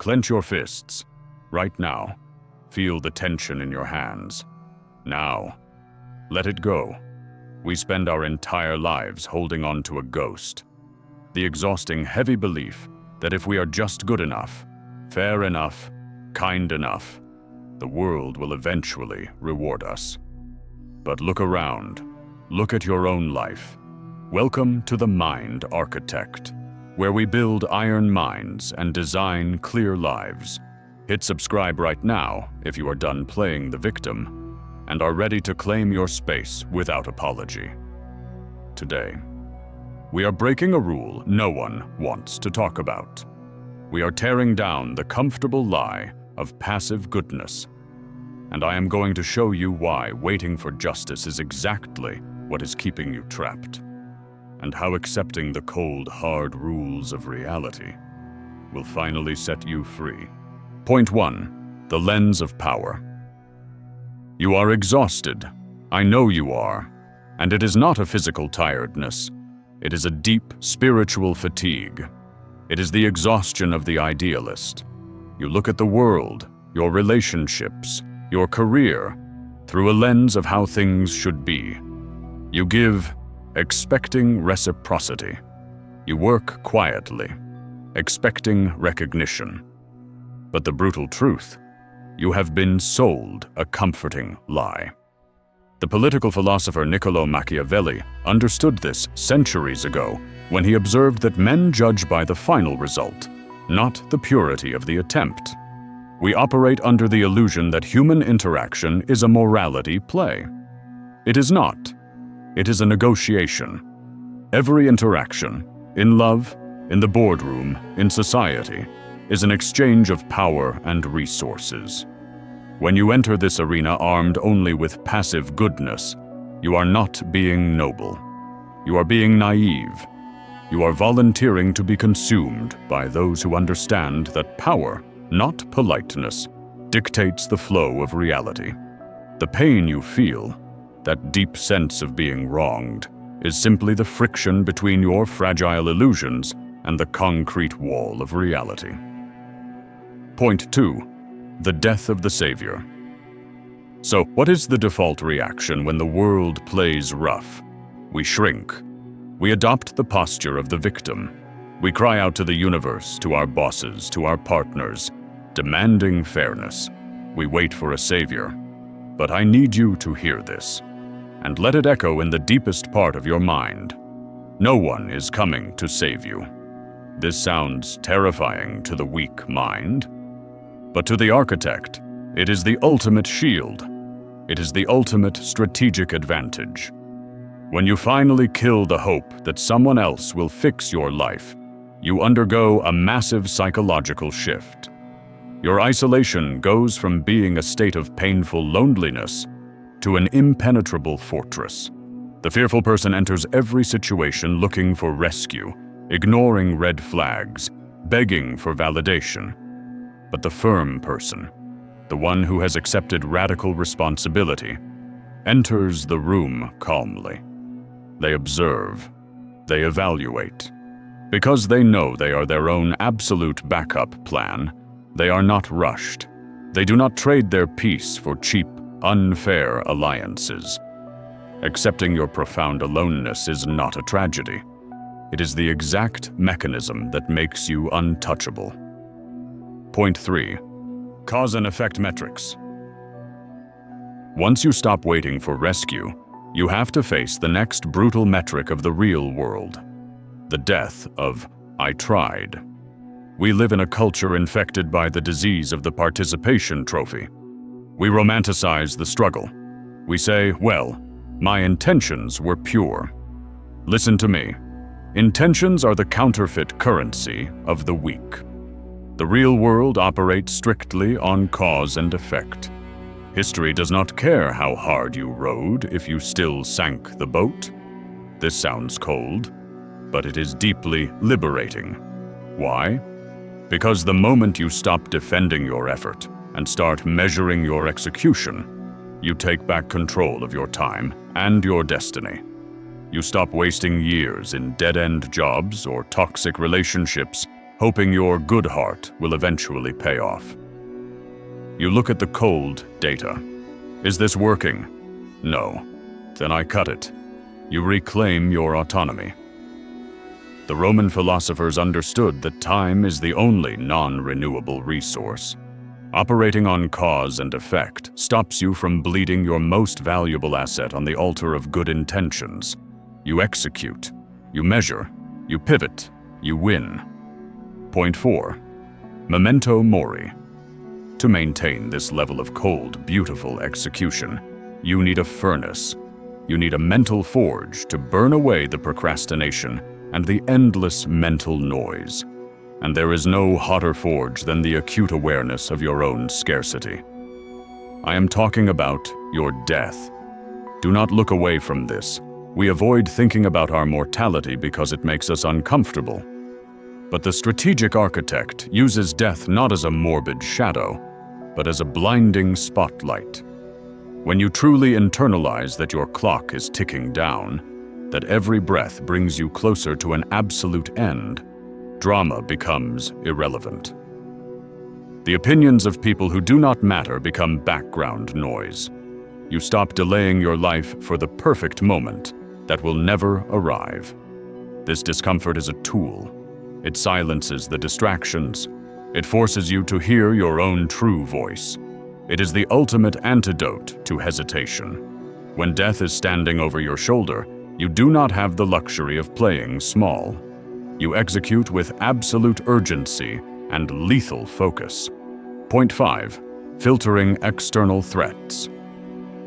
Clench your fists. Right now. Feel the tension in your hands. Now. Let it go. We spend our entire lives holding on to a ghost. The exhausting, heavy belief that if we are just good enough, fair enough, kind enough, the world will eventually reward us. But look around. Look at your own life. Welcome to the Mind Architect, where we build iron minds and design clear lives. Hit subscribe right now if you are done playing the victim and are ready to claim your space without apology. Today, we are breaking a rule no one wants to talk about. We are tearing down the comfortable lie of passive goodness. And I am going to show you why waiting for justice is exactly what is keeping you trapped, and how accepting the cold, hard rules of reality will finally set you free. Point 1. The lens of power. You are exhausted. I know you are. And it is not a physical tiredness. It is a deep spiritual fatigue. It is the exhaustion of the idealist. You look at the world, your relationships, your career, through a lens of how things should be. You give, expecting reciprocity. You work quietly, expecting recognition. But the brutal truth, you have been sold a comforting lie. The political philosopher Niccolò Machiavelli understood this centuries ago when he observed that men judge by the final result, not the purity of the attempt. We operate under the illusion that human interaction is a morality play. It is not. It is a negotiation. Every interaction, in love, in the boardroom, in society, is an exchange of power and resources. When you enter this arena armed only with passive goodness, you are not being noble. You are being naive. You are volunteering to be consumed by those who understand that power, not politeness, dictates the flow of reality. The pain you feel, that deep sense of being wronged, is simply the friction between your fragile illusions and the concrete wall of reality. Point 2. The death of the savior. So, what is the default reaction when the world plays rough? We shrink. We adopt the posture of the victim. We cry out to the universe, to our bosses, to our partners, demanding fairness. We wait for a savior. But I need you to hear this, and let it echo in the deepest part of your mind. No one is coming to save you. This sounds terrifying to the weak mind, but to the architect, it is the ultimate shield. It is the ultimate strategic advantage. When you finally kill the hope that someone else will fix your life, you undergo a massive psychological shift. Your isolation goes from being a state of painful loneliness to an impenetrable fortress. The fearful person enters every situation looking for rescue, ignoring red flags, begging for validation. But the firm person, the one who has accepted radical responsibility, enters the room calmly. They observe. They evaluate. Because they know they are their own absolute backup plan, they are not rushed. They do not trade their peace for cheap, unfair alliances. Accepting your profound aloneness is not a tragedy. It is the exact mechanism that makes you untouchable. Point 3. Cause and effect metrics. Once you stop waiting for rescue, you have to face the next brutal metric of the real world, the death of "I tried." We live in a culture infected by the disease of the participation trophy. We romanticize the struggle. We say, well, my intentions were pure. Listen to me. Intentions are the counterfeit currency of the weak. The real world operates strictly on cause and effect. History does not care how hard you rowed if you still sank the boat. This sounds cold, but it is deeply liberating. Why? Because the moment you stop defending your effort and start measuring your execution, you take back control of your time and your destiny. You stop wasting years in dead-end jobs or toxic relationships hoping your good heart will eventually pay off. You look at the cold data. Is this working? No. Then I cut it. You reclaim your autonomy. The Roman philosophers understood that time is the only non-renewable resource. Operating on cause and effect stops you from bleeding your most valuable asset on the altar of good intentions. You execute, you measure, you pivot, you win. Point 4. Memento Mori. To maintain this level of cold, beautiful execution, you need a furnace. You need a mental forge to burn away the procrastination and the endless mental noise. And there is no hotter forge than the acute awareness of your own scarcity. I am talking about your death. Do not look away from this. We avoid thinking about our mortality because it makes us uncomfortable. But the strategic architect uses death not as a morbid shadow, but as a blinding spotlight. When you truly internalize that your clock is ticking down, that every breath brings you closer to an absolute end, drama becomes irrelevant. The opinions of people who do not matter become background noise. You stop delaying your life for the perfect moment that will never arrive. This discomfort is a tool. It silences the distractions. It forces you to hear your own true voice. It is the ultimate antidote to hesitation. When death is standing over your shoulder, you do not have the luxury of playing small. You execute with absolute urgency and lethal focus. Point 5. Filtering external threats.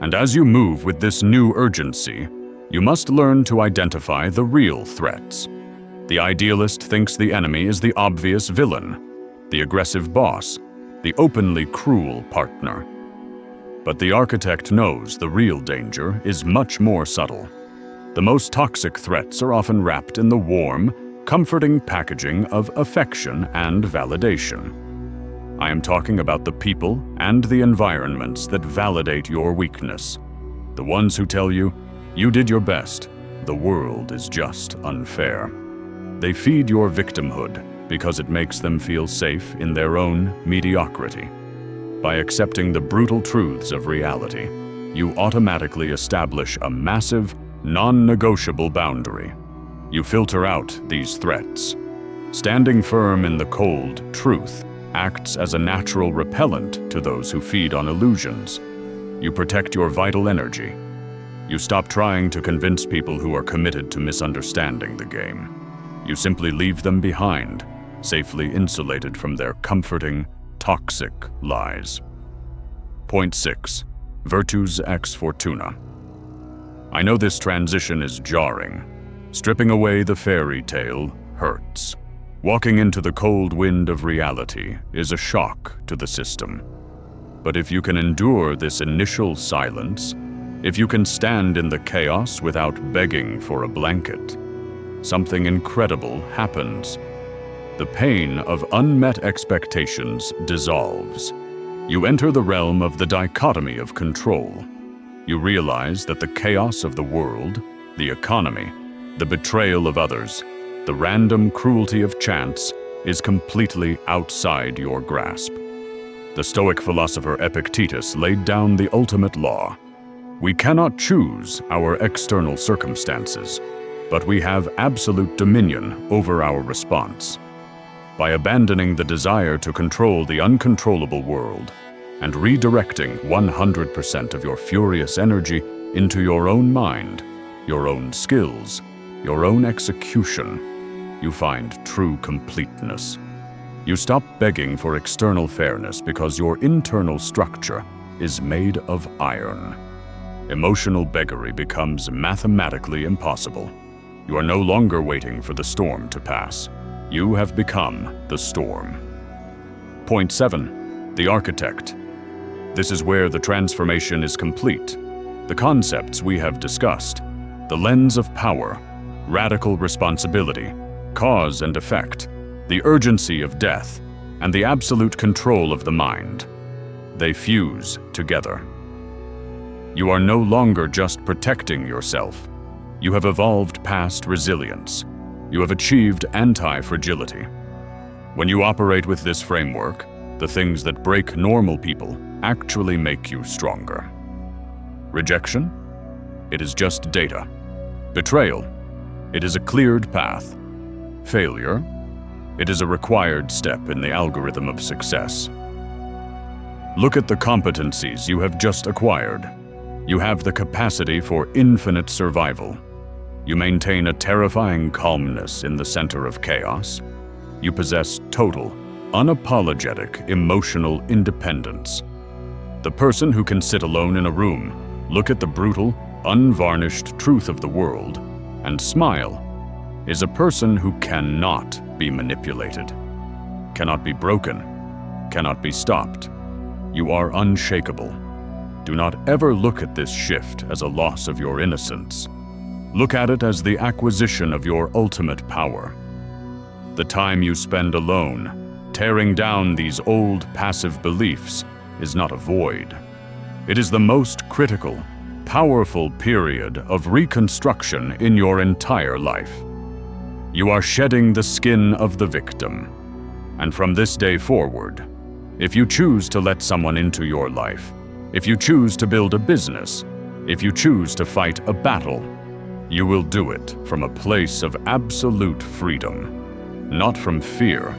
And as you move with this new urgency, you must learn to identify the real threats. The idealist thinks the enemy is the obvious villain, the aggressive boss, the openly cruel partner. But the architect knows the real danger is much more subtle. The most toxic threats are often wrapped in the warm, comforting packaging of affection and validation. I am talking about the people and the environments that validate your weakness. The ones who tell you, you did your best, the world is just unfair. They feed your victimhood because it makes them feel safe in their own mediocrity. By accepting the brutal truths of reality, you automatically establish a massive, non-negotiable boundary. You filter out these threats. Standing firm in the cold truth acts as a natural repellent to those who feed on illusions. You protect your vital energy. You stop trying to convince people who are committed to misunderstanding the game. You simply leave them behind, safely insulated from their comforting, toxic lies. Point 6. Virtus ex fortuna. I know this transition is jarring. Stripping away the fairy tale hurts. Walking into the cold wind of reality is a shock to the system. But if you can endure this initial silence, if you can stand in the chaos without begging for a blanket, something incredible happens. The pain of unmet expectations dissolves. You enter the realm of the dichotomy of control. You realize that the chaos of the world, the economy, the betrayal of others, the random cruelty of chance is completely outside your grasp. The Stoic philosopher Epictetus laid down the ultimate law. We cannot choose our external circumstances, but we have absolute dominion over our response. By abandoning the desire to control the uncontrollable world and redirecting 100% of your furious energy into your own mind, your own skills, your own execution, you find true completeness. You stop begging for external fairness because your internal structure is made of iron. Emotional beggary becomes mathematically impossible. You are no longer waiting for the storm to pass. You have become the storm. Point 7. The architect. This is where the transformation is complete. The concepts we have discussed, the lens of power, radical responsibility, cause and effect, the urgency of death, and the absolute control of the mind. They fuse together. You are no longer just protecting yourself. You have evolved past resilience. You have achieved anti-fragility. When you operate with this framework, the things that break normal people actually make you stronger. Rejection? It is just data. Betrayal? It is a cleared path. Failure? It is a required step in the algorithm of success. Look at the competencies you have just acquired. You have the capacity for infinite survival. You maintain a terrifying calmness in the center of chaos. You possess total, unapologetic emotional independence. The person who can sit alone in a room, look at the brutal, unvarnished truth of the world, and smile, is a person who cannot be manipulated, cannot be broken, cannot be stopped. You are unshakable. Do not ever look at this shift as a loss of your innocence. Look at it as the acquisition of your ultimate power. The time you spend alone, tearing down these old passive beliefs, is not a void. It is the most critical, powerful period of reconstruction in your entire life. You are shedding the skin of the victim. And from this day forward, if you choose to let someone into your life, if you choose to build a business, if you choose to fight a battle, you will do it from a place of absolute freedom, not from fear,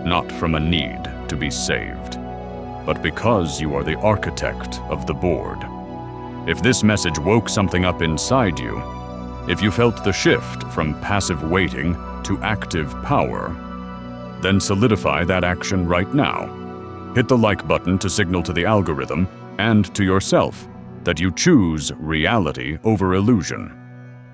not from a need to be saved, but because you are the architect of the board. If this message woke something up inside you, if you felt the shift from passive waiting to active power, then solidify that action right now. Hit the like button to signal to the algorithm and to yourself that you choose reality over illusion.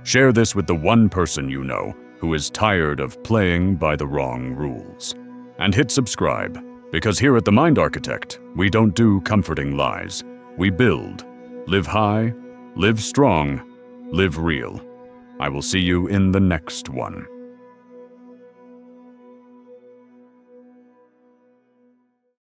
Share this with the one person you know who is tired of playing by the wrong rules. And hit subscribe, because here at The Mind Architect, we don't do comforting lies. We build. Live high, live strong, live real. I will see you in the next one.